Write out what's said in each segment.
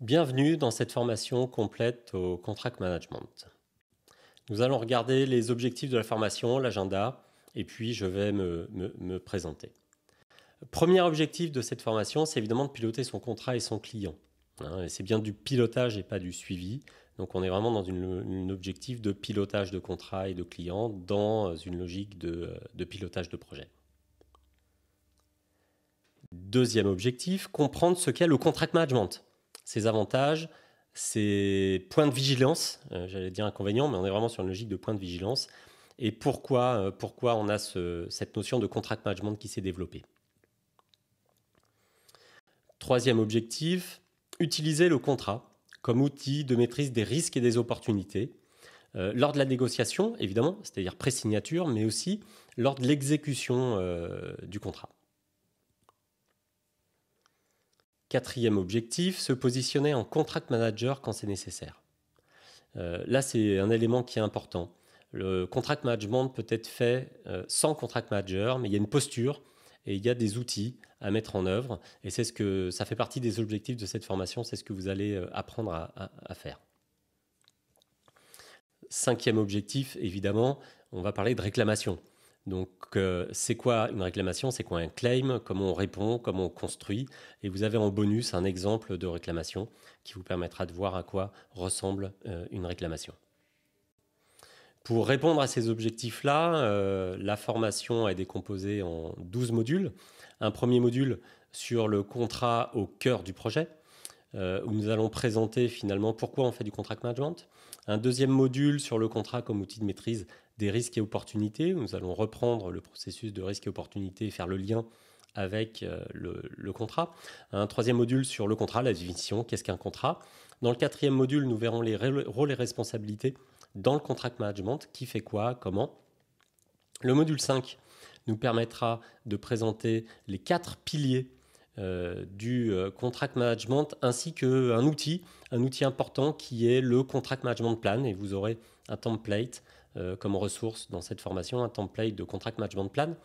Bienvenue dans cette formation complète au Contract Management. Nous allons regarder les objectifs de la formation, l'agenda, et puis je vais me présenter. Premier objectif de cette formation, c'est évidemment de piloter son contrat et son client. C'est bien du pilotage et pas du suivi. Donc on est vraiment dans un objectif de pilotage de contrat et de client dans une logique de pilotage de projet. Deuxième objectif, comprendre ce qu'est le contract management, ses avantages, ses points de vigilance, j'allais dire inconvénients, mais on est vraiment sur une logique de points de vigilance, et pourquoi on a cette notion de contract management qui s'est développée. Troisième objectif, utiliser le contrat comme outil de maîtrise des risques et des opportunités, lors de la négociation, évidemment, c'est-à-dire pré-signature, mais aussi lors de l'exécution du contrat. Quatrième objectif, se positionner en contract manager quand c'est nécessaire. Là, c'est un élément qui est important. Le contract management peut être fait sans contract manager, mais il y a une posture et il y a des outils à mettre en œuvre. Et c'est ça fait partie des objectifs de cette formation, c'est ce que vous allez apprendre à faire. Cinquième objectif, évidemment, on va parler de réclamation. Donc, c'est quoi une réclamation? C'est quoi un claim? Comment on répond? Comment on construit? Et vous avez en bonus un exemple de réclamation qui vous permettra de voir à quoi ressemble une réclamation. Pour répondre à ces objectifs-là, la formation est décomposée en 12 modules. Un premier module sur le contrat au cœur du projet, où nous allons présenter finalement pourquoi on fait du contract management. Un deuxième module sur le contrat comme outil de maîtrise des risques et opportunités, où nous allons reprendre le processus de risques et opportunités et faire le lien avec le contrat. Un troisième module sur le contrat, la définition, qu'est-ce qu'un contrat. Dans le quatrième module, nous verrons les rôles et responsabilités dans le contract management, qui fait quoi, comment. Le module 5 nous permettra de présenter les 4 piliers du contract management ainsi qu'un outil important qui est le contract management plan, et vous aurez un template comme ressource dans cette formation, un template de contract management plan.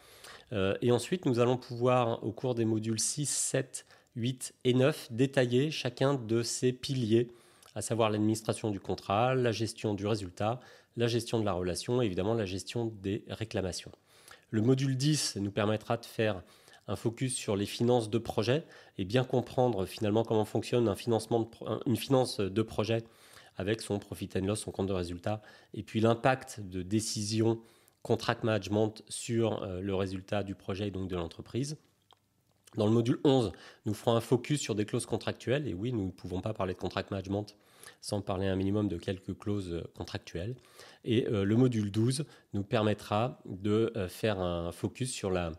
Et ensuite, nous allons pouvoir, au cours des modules 6, 7, 8 et 9, détailler chacun de ces piliers, à savoir l'administration du contrat, la gestion du résultat, la gestion de la relation et évidemment la gestion des réclamations. Le module 10 nous permettra de faire un focus sur les finances de projet et bien comprendre finalement comment fonctionne une finance de projet avec son profit and loss, son compte de résultat, et puis l'impact de décision contract management sur le résultat du projet et donc de l'entreprise. Dans le module 11, nous ferons un focus sur des clauses contractuelles. Et oui, nous ne pouvons pas parler de contract management sans parler un minimum de quelques clauses contractuelles. Et le module 12 nous permettra de faire un focus sur la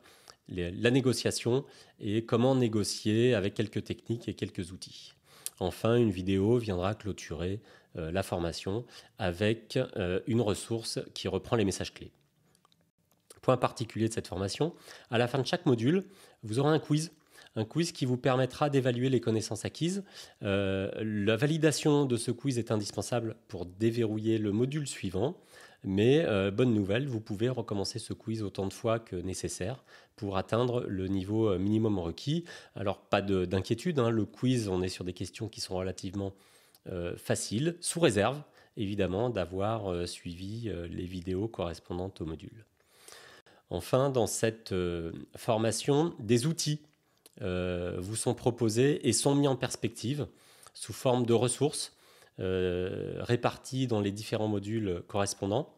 négociation et comment négocier avec quelques techniques et quelques outils. Enfin, une vidéo viendra clôturer la formation avec une ressource qui reprend les messages clés. Point particulier de cette formation, à la fin de chaque module, vous aurez un quiz qui vous permettra d'évaluer les connaissances acquises. La validation de ce quiz est indispensable pour déverrouiller le module suivant, mais bonne nouvelle, vous pouvez recommencer ce quiz autant de fois que nécessaire pour atteindre le niveau minimum requis. Alors pas d'inquiétude, le quiz, on est sur des questions qui sont relativement faciles, sous réserve évidemment d'avoir suivi les vidéos correspondantes au module. Enfin, dans cette formation, des outils vous sont proposés et sont mis en perspective sous forme de ressources réparties dans les différents modules correspondants.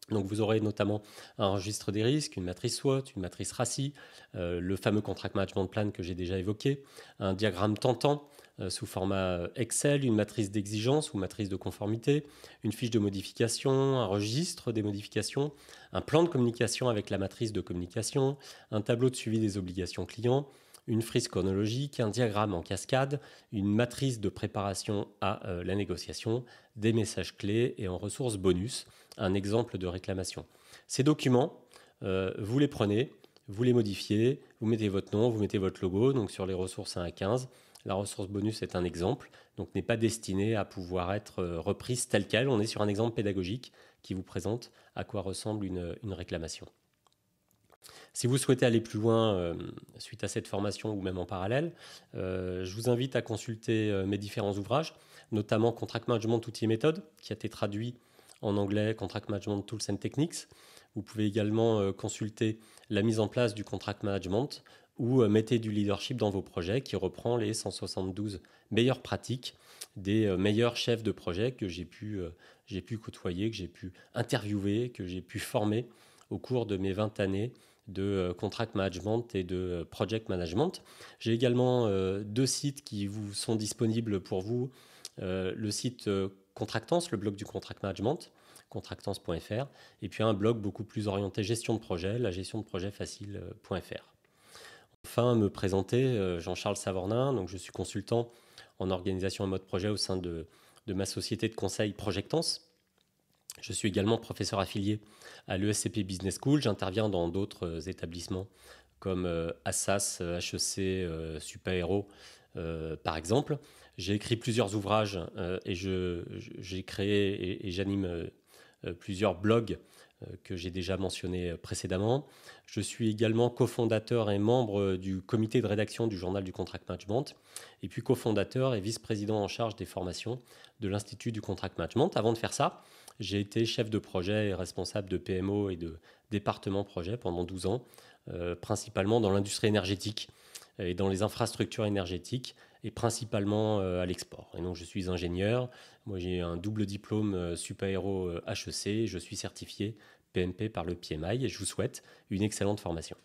Donc vous aurez notamment un registre des risques, une matrice SWOT, une matrice RACI, le fameux Contract Management Plan que j'ai déjà évoqué, un diagramme tentant sous format Excel, une matrice d'exigence ou matrice de conformité, une fiche de modification, un registre des modifications, un plan de communication avec la matrice de communication, un tableau de suivi des obligations clients, une frise chronologique, un diagramme en cascade, une matrice de préparation à la négociation, des messages clés et en ressources bonus, un exemple de réclamation. Ces documents, vous les prenez, vous les modifiez, vous mettez votre nom, vous mettez votre logo, donc sur les ressources 1 à 15. La ressource bonus est un exemple, donc n'est pas destinée à pouvoir être reprise telle qu'elle. On est sur un exemple pédagogique qui vous présente à quoi ressemble une réclamation. Si vous souhaitez aller plus loin suite à cette formation ou même en parallèle, je vous invite à consulter mes différents ouvrages, notamment Contract Management Outils et Méthodes, qui a été traduit en anglais Contract Management Tools and Techniques. Vous pouvez également consulter la mise en place du contract management ou mettez du leadership dans vos projets, qui reprend les 172 meilleures pratiques des meilleurs chefs de projet que j'ai pu côtoyer, que j'ai pu interviewer, que j'ai pu former au cours de mes 20 années de contract management et de project management. J'ai également deux sites qui vous sont disponibles pour vous. Le site Contractance, le blog du contract management, contractance.fr, et puis un blog beaucoup plus orienté gestion de projet, la gestion de projet facile.fr. Enfin, me présenter, Jean-Charles Savornin, donc je suis consultant en organisation et mode projet au sein de ma société de conseil Projectance. Je suis également professeur affilié à l'ESCP Business School. J'interviens dans d'autres établissements comme Assas, HEC, Supaéro, par exemple. J'ai écrit plusieurs ouvrages et j'ai créé et j'anime plusieurs blogs que j'ai déjà mentionnés précédemment. Je suis également cofondateur et membre du comité de rédaction du journal du Contract Management, et puis cofondateur et vice-président en charge des formations de l'Institut du Contract Management. Avant de faire ça, j'ai été chef de projet et responsable de PMO et de département projet pendant 12 ans, principalement dans l'industrie énergétique et dans les infrastructures énergétiques, et principalement à l'export. Et donc je suis ingénieur, moi j'ai un double diplôme Supaéro HEC, je suis certifié PMP par le PMI et je vous souhaite une excellente formation.